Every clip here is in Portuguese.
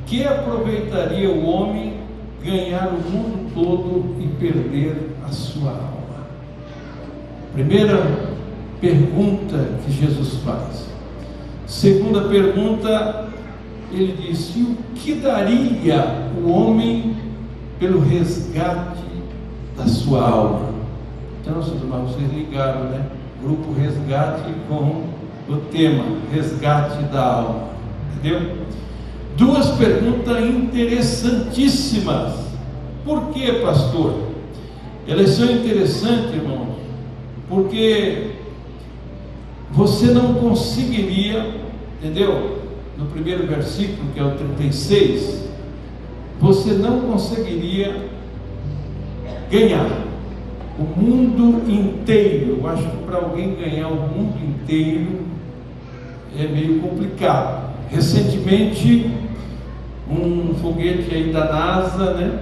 que aproveitaria o homem ganhar o mundo todo e perder a sua alma? Primeira pergunta que Jesus faz. Segunda pergunta, ele disse: o que daria o homem pelo resgate da sua alma? Então, vocês ligaram, né? Grupo Resgate com o tema Resgate da Alma, entendeu? Duas perguntas interessantíssimas. Por que, pastor? Elas são interessantes, irmãos, porque você não conseguiria, entendeu? No primeiro versículo, que é o 36, você não conseguiria ganhar o mundo inteiro. Eu acho que para alguém ganhar o mundo inteiro é meio complicado. Recentemente, um foguete aí da NASA, né,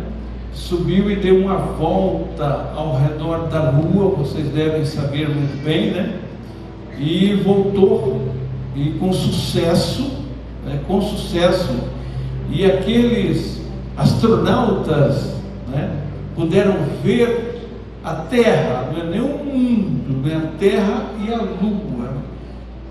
subiu e deu uma volta ao redor da Lua, vocês devem saber muito bem, né? E voltou, e com sucesso, né, e aqueles astronautas, né, puderam ver a Terra, não é nem o mundo, né, a Terra e a Lua.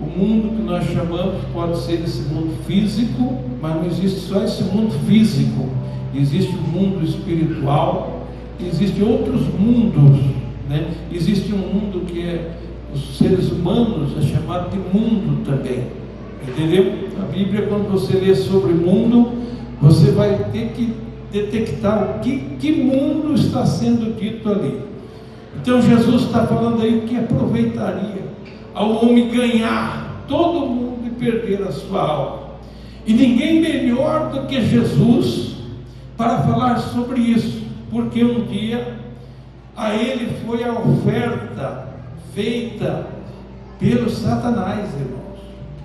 O mundo que nós chamamos pode ser esse mundo físico, mas não existe só esse mundo físico, existe o mundo espiritual, existem outros mundos, né? Existe um mundo que é os seres humanos, é chamado de mundo também, entendeu? A Bíblia, quando você lê sobre mundo, você vai ter que detectar que mundo está sendo dito ali. Então Jesus está falando aí que aproveitaria ao homem ganhar todo mundo e perder a sua alma. E ninguém melhor do que Jesus para falar sobre isso, porque um dia a ele foi a oferta feita pelo Satanás, irmãos.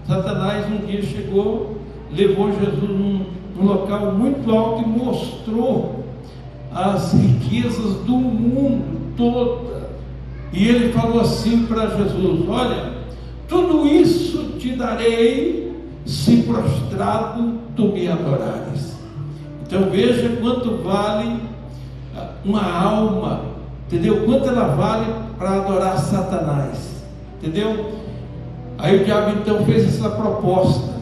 Satanás um dia chegou, levou Jesus num local muito alto e mostrou as riquezas do mundo todo. E ele falou assim para Jesus: olha, tudo isso te darei se prostrado tu me adorares. Então veja quanto vale uma alma, entendeu? Quanto ela vale para adorar Satanás, entendeu? Aí o diabo então fez essa proposta.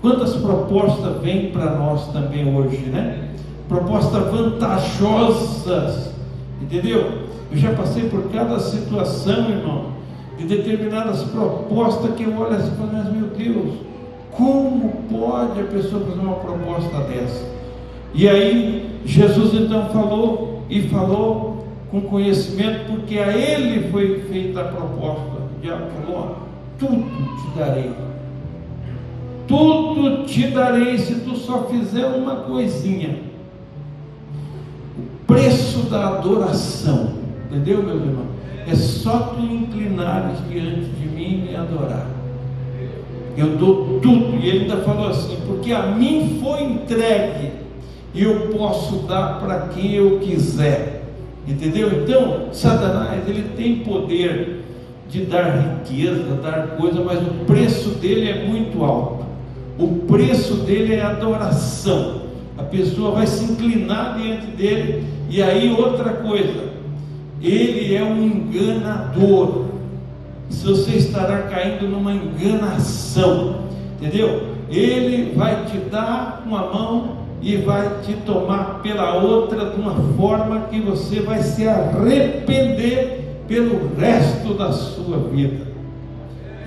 Quantas propostas vêm para nós também hoje, né? Propostas vantajosas, entendeu? Eu já passei por cada situação, irmão, de determinadas propostas que eu olho assim e falo: mas meu Deus, como pode a pessoa fazer uma proposta dessa? E aí Jesus então falou, e falou com conhecimento, porque a ele foi feita a proposta. O diabo falou: tudo te darei, tudo te darei se tu só fizer uma coisinha: o preço da adoração. Entendeu, meu irmão? É só tu inclinares diante de mim e adorar. Eu dou tudo. E ele ainda falou assim: porque a mim foi entregue e eu posso dar para quem eu quiser. Entendeu? Então, Satanás, ele tem poder de dar riqueza, dar coisa, mas o preço dele é muito alto. O preço dele é adoração. A pessoa vai se inclinar diante dele. E aí outra coisa, ele é um enganador. Se você estará caindo numa enganação, entendeu? Ele vai te dar uma mão e vai te tomar pela outra, de uma forma que você vai se arrepender pelo resto da sua vida.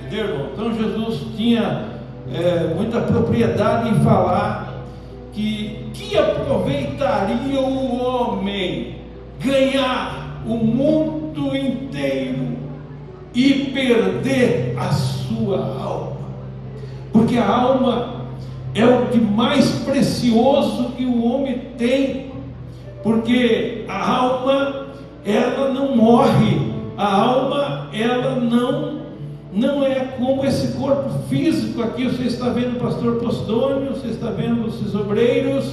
Entendeu, irmão? Então Jesus tinha muita propriedade em falar que aproveitaria o homem ganhar o mundo inteiro e perder a sua alma, porque a alma é o que mais precioso que o homem tem, porque a alma, ela não morre, a alma, ela não é como esse corpo físico aqui. Você está vendo o pastor Postônio, você está vendo esses obreiros,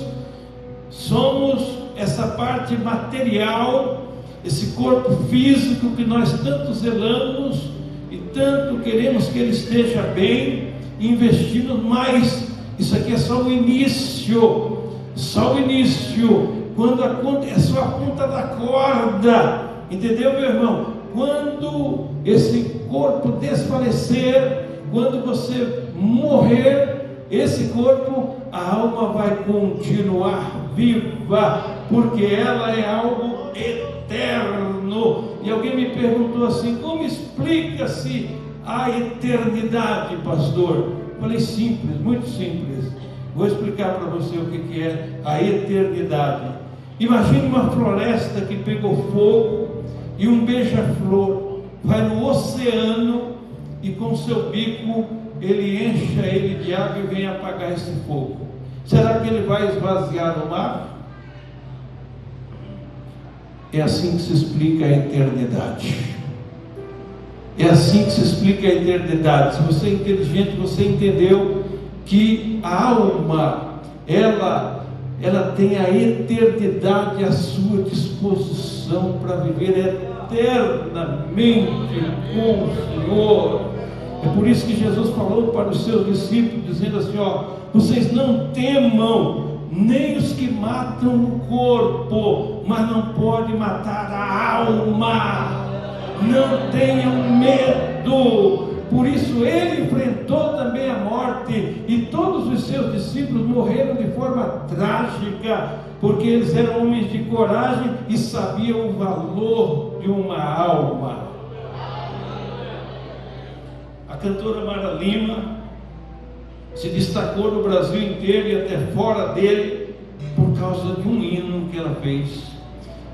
somos essa parte material, esse corpo físico que nós tanto zelamos e tanto queremos que ele esteja bem, investindo mais. Isso aqui é só o início. só o início, quando é só a ponta da corda, entendeu, meu irmão? Quando esse corpo desfalecer, quando você morrer, esse corpo, a alma vai continuar viva, porque ela é algo eterno. E alguém me perguntou assim: como explica-se a eternidade, pastor? Eu falei: simples, muito simples. Vou explicar para você o que é a eternidade. Imagine uma floresta que pegou fogo e um beija-flor vai no oceano e com seu bico ele enche ele de água e vem apagar esse fogo. Será que ele vai esvaziar no mar? É assim que se explica a eternidade. É assim que se explica a eternidade. Se você é inteligente, você entendeu que a alma, ela tem a eternidade à sua disposição para viver eternamente com o Senhor. É por isso que Jesus falou para os seus discípulos, dizendo assim: vocês não temam nem os que matam o corpo, mas não podem matar a alma. Não tenham medo. Por isso ele enfrentou também a morte, e todos os seus discípulos morreram de forma trágica, porque eles eram homens de coragem e sabiam o valor de uma alma. A cantora Mara Lima se destacou no Brasil inteiro e até fora dele por causa de um hino que ela fez,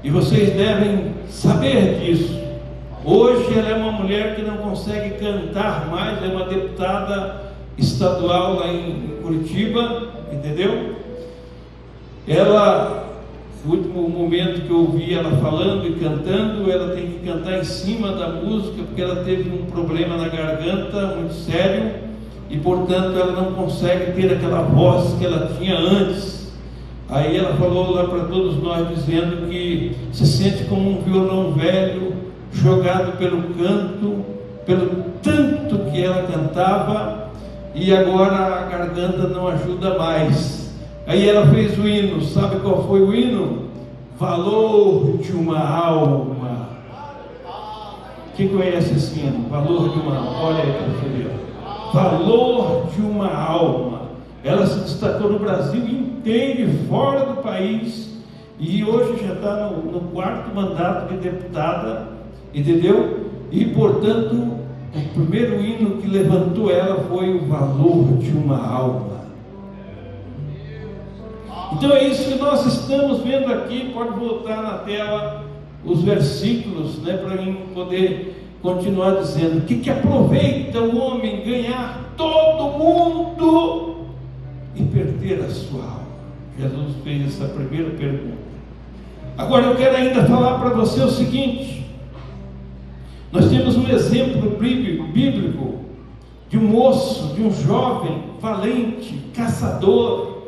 e vocês devem saber disso. Hoje ela é uma mulher que não consegue cantar mais, é uma deputada estadual lá em Curitiba, entendeu? Ela, no último momento que eu ouvi ela falando e cantando, ela tem que cantar em cima da música, porque ela teve um problema na garganta muito sério, e portanto ela não consegue ter aquela voz que ela tinha antes. Aí ela falou lá para todos nós, dizendo que se sente como um violão velho, jogado pelo canto, pelo tanto que ela cantava, e agora a garganta não ajuda mais. Aí ela fez o hino. Sabe qual foi o hino? Valor de uma alma. Quem conhece esse hino? Valor de uma alma. Olha aí para você ver. Valor de uma alma. Ela se destacou no Brasil inteiro e fora do país, e hoje já está no 4º mandato de deputada, entendeu? E portanto, o primeiro hino que levantou ela foi o valor de uma alma. Então é isso que nós estamos vendo aqui. Pode voltar na tela os versículos, para mim poder continuar dizendo: o que aproveita o homem ganhar todo mundo e perder a sua alma? Jesus fez essa primeira pergunta. Agora eu quero ainda falar para você o seguinte: nós temos um exemplo bíblico de um moço, de um jovem valente, caçador,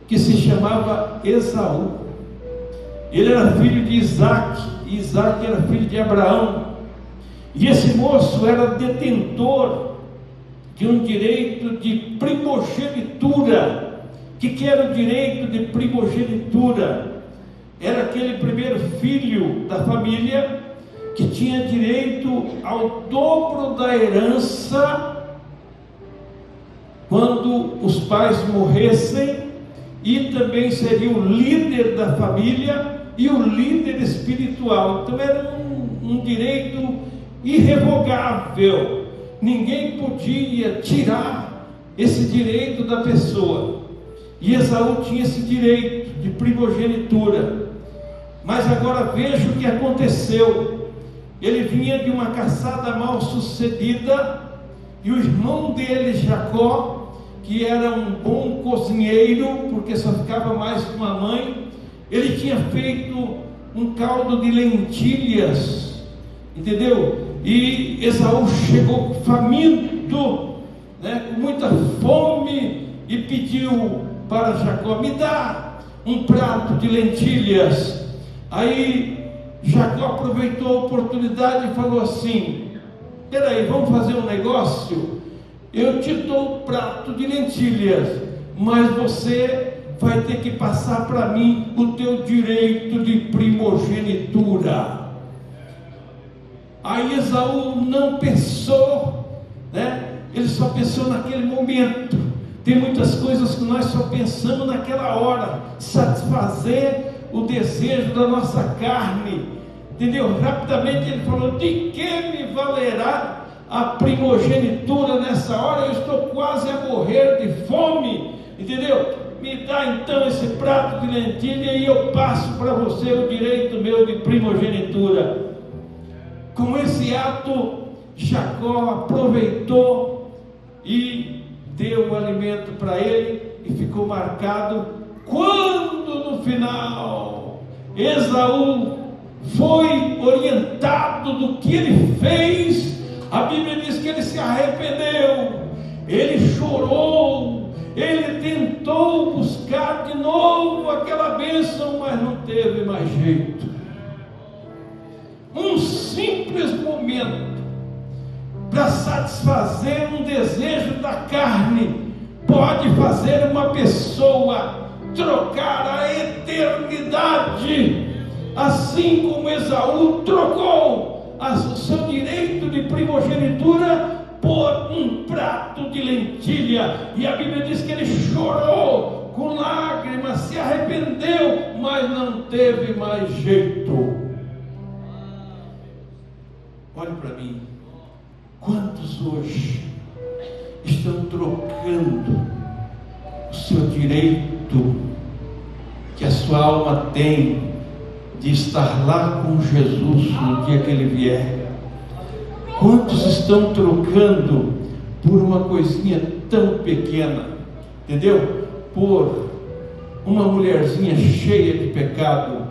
que se chamava Esaú. Ele era filho de Isaac, e Isaac era filho de Abraão. E esse moço era detentor de um direito de primogenitura. O que era o direito de primogenitura? Era aquele primeiro filho da família que tinha direito ao dobro da herança quando os pais morressem, e também seria o líder da família e o líder espiritual. Então era um direito irrevogável, ninguém podia tirar esse direito da pessoa, e Esaú tinha esse direito de primogenitura. Mas agora veja o que aconteceu. Ele vinha de uma caçada mal sucedida, e o irmão dele, Jacó, que era um bom cozinheiro, porque só ficava mais com a mãe, ele tinha feito um caldo de lentilhas, entendeu? E Esaú chegou faminto, com muita fome, e pediu para Jacó: me dá um prato de lentilhas. Aí Jacó aproveitou a oportunidade e falou assim: peraí, vamos fazer um negócio? Eu te dou um prato de lentilhas, mas você vai ter que passar para mim o teu direito de primogenitura. Aí Esaú não pensou, né? Ele só pensou naquele momento. Tem muitas coisas que nós só pensamos naquela hora, satisfazer o desejo da nossa carne, entendeu? Rapidamente ele falou: de que me valerá a primogenitura nessa hora? Eu estou quase a morrer de fome, entendeu? Me dá então esse prato de lentilha e eu passo para você o direito meu de primogenitura. Com esse ato, Jacó aproveitou e deu o alimento para ele, e ficou marcado. Quando no final Esaú foi orientado do que ele fez, a Bíblia diz que ele se arrependeu, ele chorou, ele tentou buscar de novo aquela bênção, mas não teve mais jeito. Um simples momento para satisfazer um desejo da carne pode fazer uma pessoa trocar a eternidade, assim como Esaú trocou o seu direito de primogenitura por um prato de lentilha. E a Bíblia diz que ele chorou com lágrimas, se arrependeu, mas não teve mais jeito. Olhe para mim, quantos hoje estão trocando o seu direito que a sua alma tem de estar lá com Jesus no dia que Ele vier? Quantos estão trocando por uma coisinha tão pequena, entendeu? Por uma mulherzinha cheia de pecado,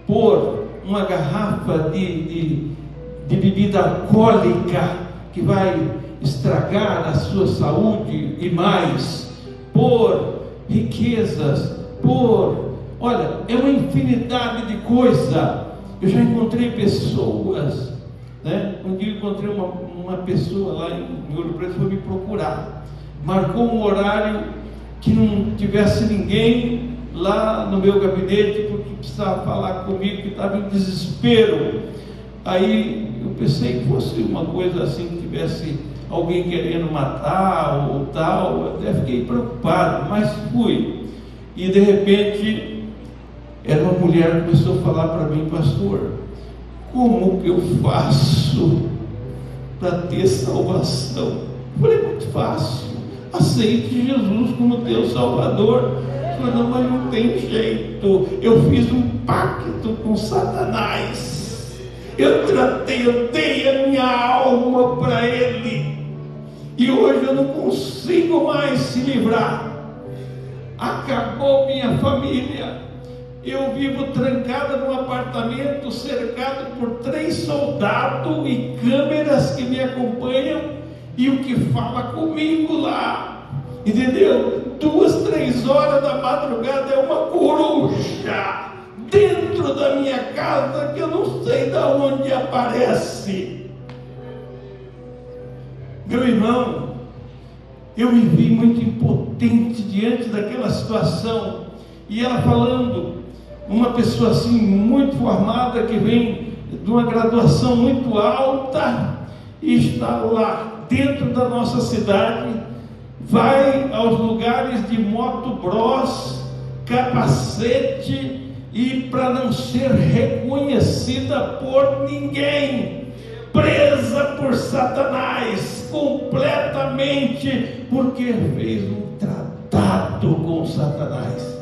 por uma garrafa de bebida alcoólica que vai estragar a sua saúde e mais, por riquezas, olha, é uma infinidade de coisa. Eu já encontrei pessoas, né? Um dia eu encontrei uma pessoa lá em Ouro Preto, foi me procurar, marcou um horário que não tivesse ninguém lá no meu gabinete, porque precisava falar comigo, que estava em desespero. Aí eu pensei que fosse uma coisa assim, que tivesse alguém querendo matar ou tal. Até fiquei preocupado, mas fui. E de repente, era uma mulher que começou a falar para mim: pastor, como que eu faço para ter salvação? Eu falei: muito fácil, aceite Jesus como teu Salvador. Eu falei: não, mas não tem jeito, eu fiz um pacto com Satanás. Eu dei a minha alma para ele, e hoje eu não consigo mais se livrar. Acabou minha família. Eu vivo trancada num apartamento, cercado por 3 soldados e câmeras que me acompanham, e o que fala comigo lá, entendeu? 2, 3 horas da madrugada é uma coruja dentro da minha casa, que eu não sei de onde aparece. Meu irmão, eu me vi muito impotente diante daquela situação. E ela falando, uma pessoa assim muito formada, que vem de uma graduação muito alta, e está lá dentro da nossa cidade, vai aos lugares de motobross, capacete, e para não ser reconhecida por ninguém, presa por Satanás completamente, porque fez um tratado com Satanás.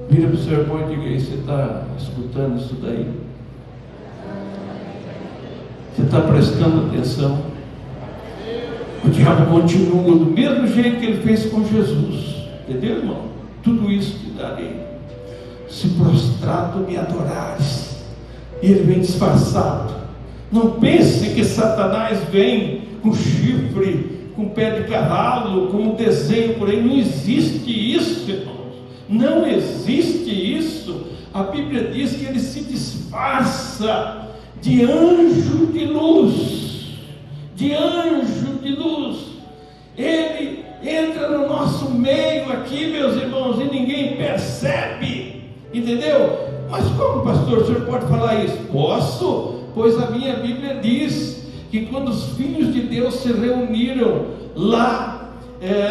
Vira para o seu irmão e diga aí: você está escutando isso daí? Você está prestando atenção? O diabo continua do mesmo jeito que ele fez com Jesus. Entendeu, irmão? Tudo isso te darei, se prostrado me adorares. E ele vem disfarçado. Não pense que Satanás vem com chifre, com pé de cavalo, como desenho por aí. Não existe isso, irmãos. Não existe isso. A Bíblia diz que ele se disfarça de anjo de luz. De anjo de luz. Ele aqui, meus irmãos, e ninguém percebe, entendeu? Mas como, pastor, o senhor pode falar isso? Posso, pois a minha Bíblia diz que quando os filhos de Deus se reuniram lá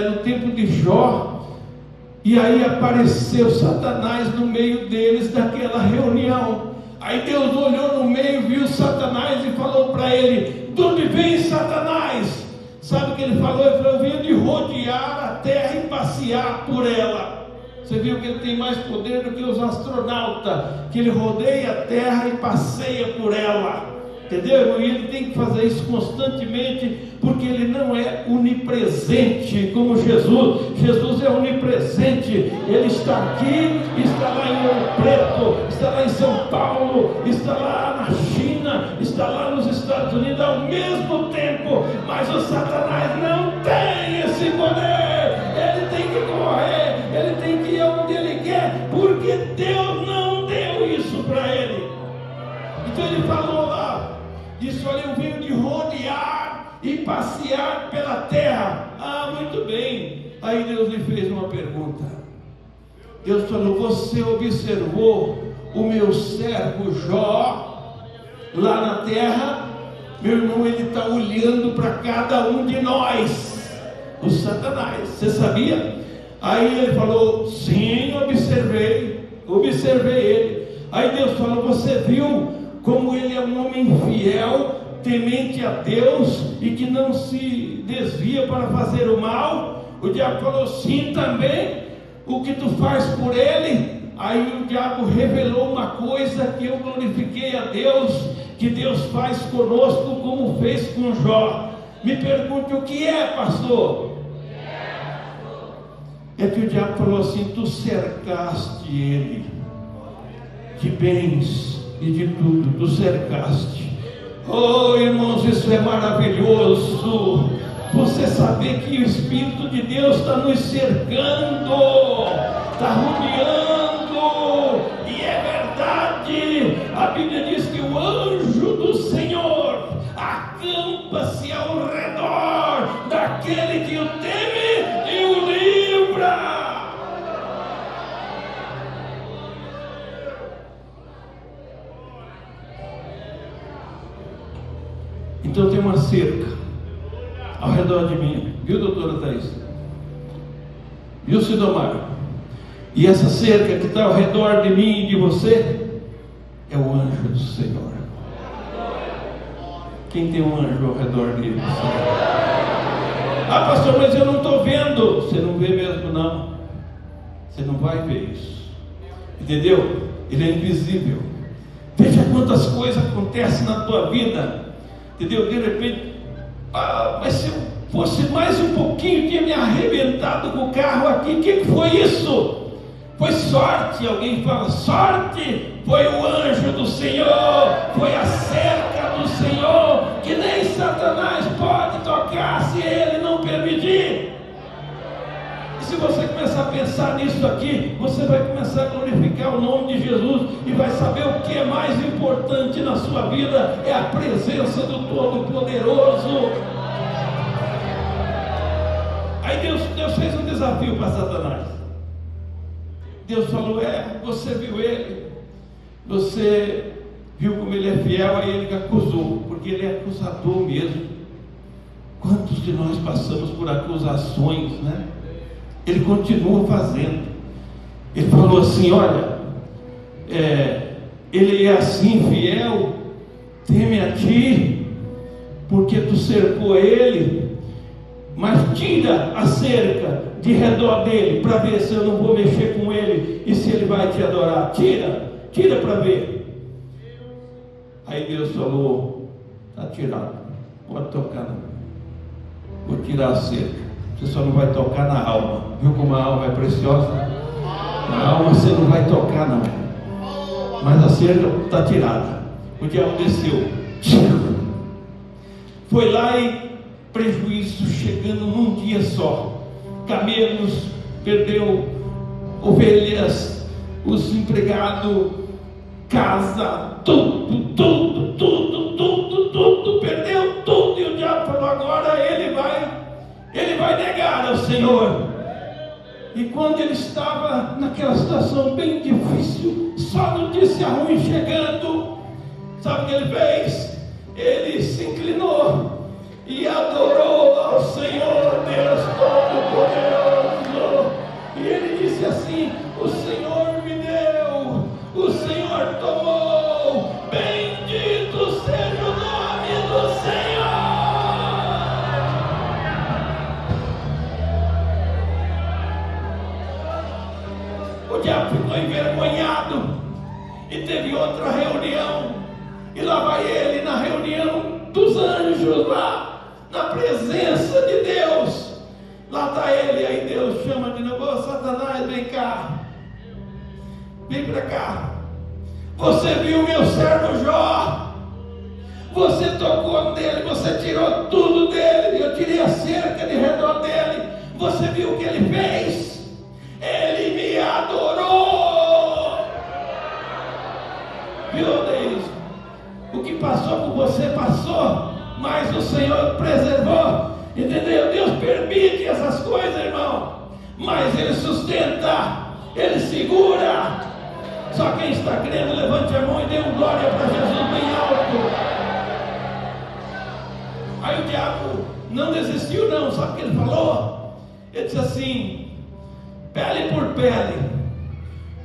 no tempo de Jó, e aí apareceu Satanás no meio deles naquela reunião. Aí Deus olhou no meio, viu Satanás e falou para ele: de onde vem Satanás? Sabe o que ele falou? Ele falou: eu venho de rodear a terra e passear por ela. Você viu que ele tem mais poder do que os astronautas, que ele rodeia a terra e passeia por ela. Entendeu? E ele tem que fazer isso constantemente, porque ele não é onipresente como Jesus. Jesus é onipresente. Ele está aqui, está lá em Ouro Preto, está lá em São Paulo, está lá na China, está lá nos Estados Unidos ao mesmo tempo. Mas o Satanás não tem esse poder. Ele tem que correr, ele tem que ir onde ele quer, porque Deus não deu isso para ele. Então ele falou lá, disse: olha, eu venho de rodear e passear pela terra. Ah, muito bem. Aí Deus lhe fez uma pergunta. Deus falou: você observou o meu servo Jó lá na terra? Meu irmão, ele está olhando para cada um de nós, o Satanás. Você sabia? Aí ele falou: sim, observei ele. Aí Deus falou: você viu como ele é um homem fiel, temente a Deus e que não se desvia para fazer o mal? O diabo falou: sim, também. O que tu faz por ele? Aí o diabo revelou uma coisa que eu glorifiquei a Deus, que Deus faz conosco como fez com Jó. Me pergunte: o que é, pastor? É que o diabo falou assim: tu cercaste ele de bens e de tudo, tu cercaste. Oh, irmãos, isso é maravilhoso. Você saber que o Espírito de Deus está nos cercando, está rodeando, e é verdade. A Bíblia diz que o anjo do Senhor acampa-se ao redor daquele que o teme e o livra. Então tem uma cerca ao redor de mim, viu, doutora Thaís? Viu, Sidomar? E essa cerca que está ao redor de mim e de você é o anjo do Senhor. Quem tem um anjo ao redor dele? Ah, pastor, mas eu não estou vendo. Você não vê mesmo, não. Você não vai ver isso. Entendeu? Ele é invisível. Veja quantas coisas acontecem na tua vida. Entendeu? De repente, mas se eu fosse mais um pouquinho, tinha me arrebentado com o carro aqui. O que foi isso? Foi sorte. Alguém fala: sorte. Foi o anjo do Senhor, foi a cerca do Senhor, que nem Satanás pode tocar se ele não permitir. E se você começar a pensar nisso aqui, você vai começar a glorificar o nome de Jesus e vai saber o que é mais importante na sua vida: é a presença do Todo-Poderoso. Aí Deus fez um desafio para Satanás. Deus falou: você viu ele, você viu como ele é fiel, aí ele acusou, porque ele é acusador mesmo. Quantos de nós passamos por acusações, né? Ele continua fazendo. Ele falou assim: olha, ele é assim fiel, teme a ti, porque tu cercou ele, mas tira a cerca de redor dele, para ver se eu não vou mexer com ele, e se ele vai te adorar. Tira para ver. Aí Deus falou: está tirado, pode tocar não. Vou tirar a cerca, você só não vai tocar na alma. Viu como a alma é preciosa? Na alma você não vai tocar não, mas a cerca está tirada. O diabo desceu, foi lá, e prejuízo chegando num dia só. Camelos, perdeu ovelhas, os empregados, casa, tudo, perdeu tudo. E o diabo falou: agora ele vai negar ao Senhor. E quando ele estava naquela situação bem difícil, só notícia ruim chegando, sabe o que ele fez? Ele se inclinou e adorou ao Senhor Deus Todo-Poderoso. E ele disse assim: o Senhor me deu, o Senhor tomou, bendito seja o nome do Senhor. O diabo ficou envergonhado e teve outra reunião, e lá vai ele na reunião dos anjos, lá na presença de Deus. Lá está ele, aí Deus chama de novo: ô Satanás, vem cá, vem para cá. Você viu meu servo Jó? Você tocou nele, você tirou tudo dele, eu tirei a cerca de redor dele. Você viu o que ele fez? Ele me adorou. Meu Deus, o que passou por você passou, mas o Senhor preservou. Entendeu? Deus permite essas coisas, irmão, mas Ele sustenta, Ele segura. Só quem está crendo, levante a mão e dê um glória para Jesus bem alto. Aí o diabo não desistiu não, sabe o que ele falou? Ele disse assim: pele por pele,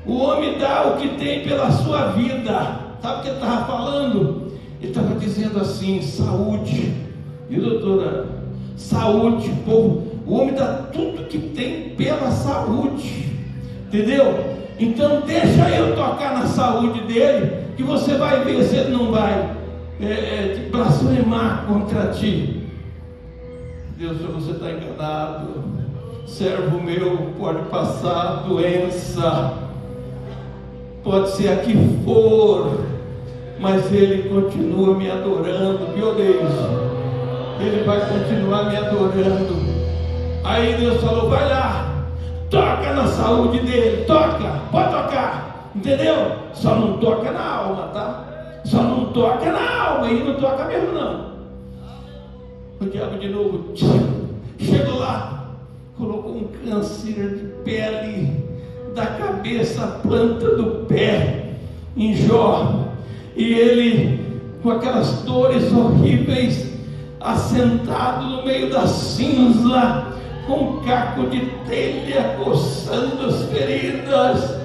o homem dá o que tem pela sua vida. Sabe o que ele estava falando? Ele estava dizendo assim: saúde. E doutora, saúde, povo, o homem dá tudo que tem pela saúde, entendeu? Então deixa eu tocar na saúde dele, que você vai ver se ele não vai blasfemar contra ti. Deus, você está enganado. Servo meu pode passar doença, pode ser a que for, mas ele continua me adorando, meu Deus. Ele vai continuar me adorando. Aí Deus falou: vai lá, toca na saúde dele, toca, pode tocar, entendeu? Só não toca na alma, tá? Só não toca na alma, e não toca mesmo não. O diabo de novo chegou lá, colocou um câncer de pele, da cabeça à planta do pé, em Jó, e ele com aquelas dores horríveis, assentado no meio da cinza, com um caco de telha coçando as feridas.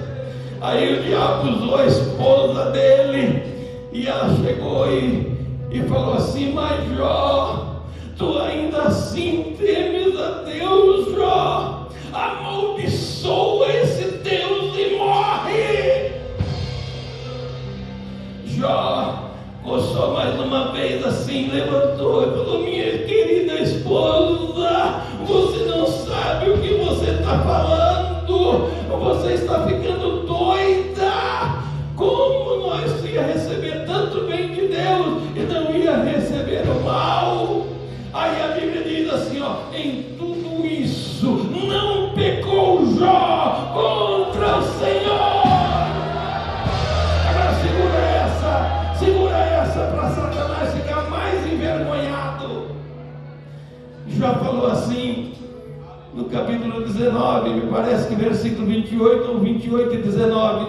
Aí o diabo usou a esposa dele, e ela chegou e falou assim: mas Jó, tu ainda assim temes a Deus, Jó? Amaldiçoa esse Deus e morre. Jó coçou mais uma vez assim, levantou e falou: minha querida esposa, você não sabe o que você está falando, você está ficando doida. Como nós ia receber tanto bem de Deus e não ia receber o mal? Aí a Bíblia diz assim, ó: em tudo isso não pecou Jó contra o Senhor. Agora segura essa para Satanás ficar mais envergonhado. Jó falou assim no capítulo 19, me parece que versículo 28 ou 28 e 19,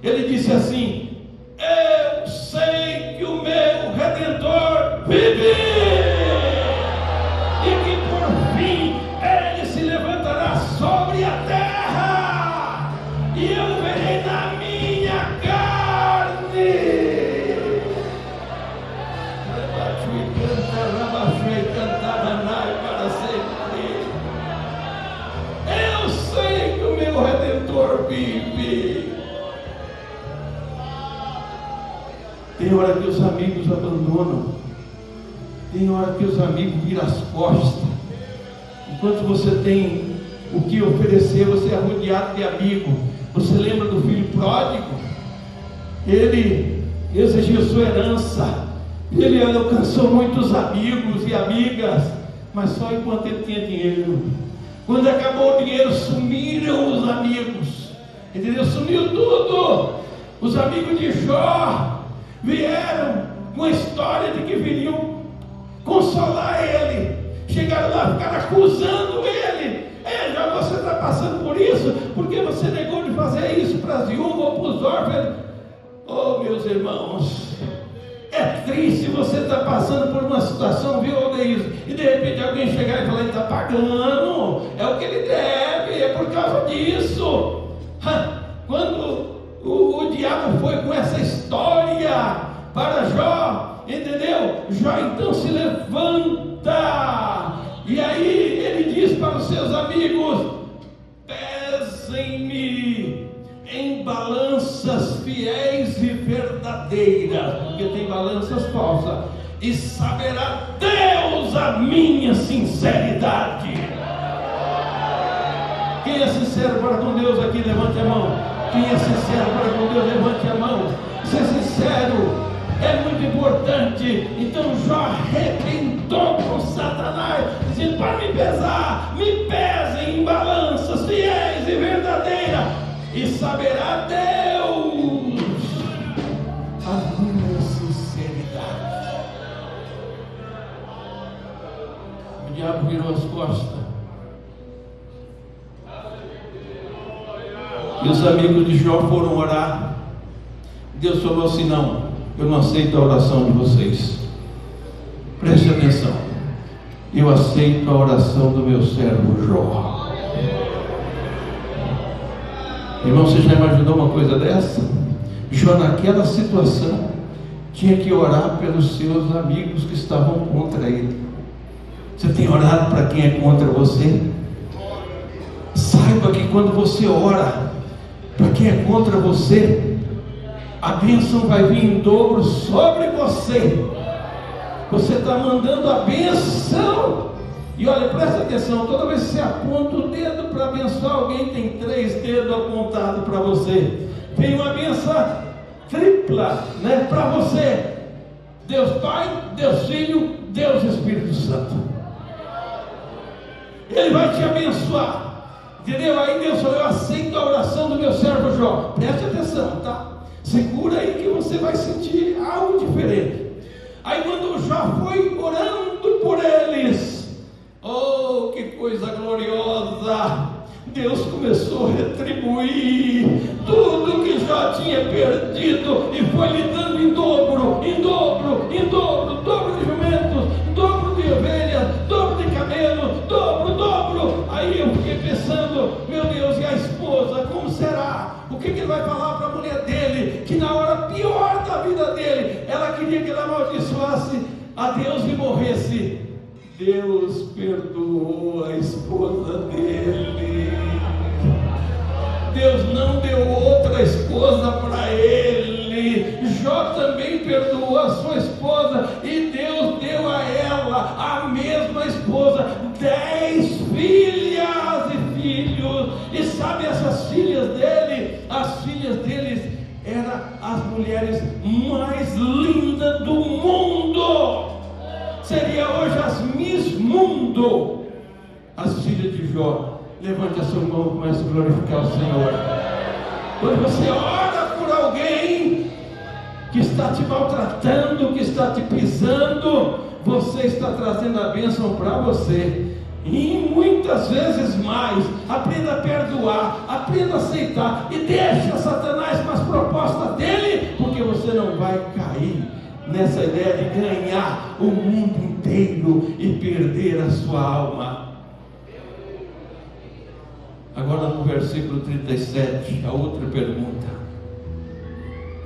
ele disse assim: eu sei que o meu Redentor vive, e que por fim ele se levantará sobre a terra, e eu verei na minha carne. Eu sei que o meu Redentor vive. Tem hora que os amigos abandonam, tem hora que os amigos viram as costas. Enquanto você tem o que oferecer, você é rodeado de amigos. Você lembra do filho pródigo? Ele exigiu sua herança, ele alcançou muitos amigos e amigas, mas só enquanto ele tinha dinheiro. Quando acabou o dinheiro, sumiram os amigos, entendeu? Sumiu tudo. Os amigos de Jó vieram com a história de que viriam consolar ele. Chegaram lá, ficaram acusando ele: Jó, você está passando por isso? isso? Por que você negou de fazer isso para as viúvas ou para os órfãos? Oh, meus irmãos, é triste você estar passando por uma situação, viu, Odeilson? E de repente alguém chegar e falar, ele está pagando, é o que ele deve, é por causa disso. Quando o diabo foi com essa história para Jó, entendeu? Jó então se levanta, e aí ele diz para os seus amigos: pesem-me em balanças fiéis e verdadeiras, porque tem balanças falsas, e saberá Deus a minha sinceridade. Quem é sincero para com Deus aqui, levante a mão. Quem é sincero para com Deus, levante a mão. Ser sincero é muito importante. Então Jó arrebentou com Satanás, dizendo: para me pesar, me pesem em balanças fiéis e verdadeiras, e saberá Deus a minha sinceridade. O diabo virou as costas, e os amigos de Jó foram orar. Deus falou assim: não, eu não aceito a oração de vocês. Preste atenção, eu aceito a oração do meu servo Jó. Irmão, você já imaginou uma coisa dessa? Jó, naquela situação, tinha que orar pelos seus amigos que estavam contra ele. Você tem orado para quem é contra você? Saiba que quando você ora para quem é contra você, a bênção vai vir em dobro sobre você. Você está mandando a bênção. E olha, presta atenção, toda vez que você aponta o dedo para abençoar alguém, tem 3 dedos apontados para você. Tem uma bênção tripla, né, para você: Deus Pai, Deus Filho, Deus Espírito Santo. Ele vai te abençoar, entendeu? Aí Deus falou: eu aceito a oração do meu servo Jó. Preste atenção, tá? Segura aí que você vai sentir algo diferente. Aí quando Jó foi orando por eles, oh, que coisa gloriosa! Deus começou a retribuir tudo que Jó tinha perdido, e foi lhe dando em dobro, em dobro, em dobro, dobro de jumentos, dobro de ovelhas, dobro de camelos, dobro, dobro. Aí eu fiquei pensando: meu Deus, e a esposa, como será? O que ele vai falar para a mulher dele, que na hora pior da vida dele, ela queria que ele amaldiçoasse a Deus e morresse? Deus perdoou a esposa dele. Deus não deu outra esposa para ele. Jó também perdoou a sua esposa, e Deus deu a ela a mesma esposa, 10 filhas e filhos. E sabe, essas filhas dele, as filhas deles eram as mulheres mais lindas do mundo. Seria hoje as Miss Mundo, as filhas de Jó. Levante a sua mão e comece a glorificar o Senhor. Quando você ora por alguém que está te maltratando, que está te pisando, você está trazendo a bênção para você. E muitas vezes mais. Aprenda a perdoar, aprenda a aceitar, e deixa Satanás com as propostas dele, porque você não vai cair nessa ideia de ganhar o mundo inteiro e perder a sua alma. Agora no versículo 37, a outra pergunta.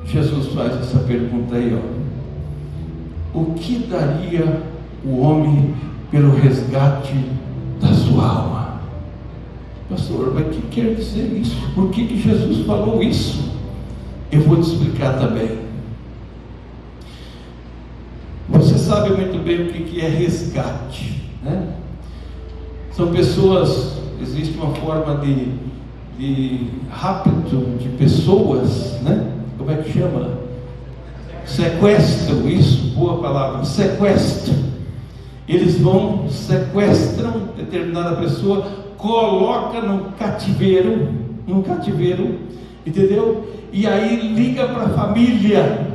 Jesus faz essa pergunta aí, ó: o que daria o homem pelo resgate da sua alma? Pastor, mas o que quer dizer isso? Por que Jesus falou isso? Eu vou te explicar também. Você sabe muito bem o que é resgate, né? São pessoas, existe uma forma de rapto de pessoas, né? Como é que chama? Sequestro, isso, boa palavra, sequestro. Eles vão, sequestram determinada pessoa, coloca num cativeiro, entendeu? E aí liga para a família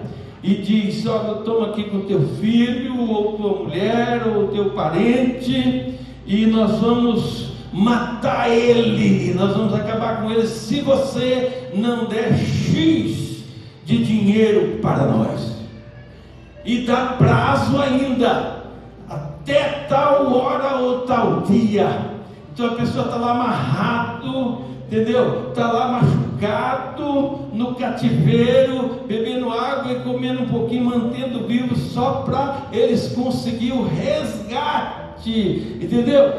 e diz: olha, toma aqui com teu filho, ou tua mulher, ou teu parente, e nós vamos matar ele, nós vamos acabar com ele se você não der X de dinheiro para nós. E dá prazo ainda, até tal hora ou tal dia. Então a pessoa está lá amarrado, entendeu? Está lá machucado, no cativeiro, bebendo água e comendo um pouquinho, mantendo vivo, só para eles conseguirem o resgate, entendeu?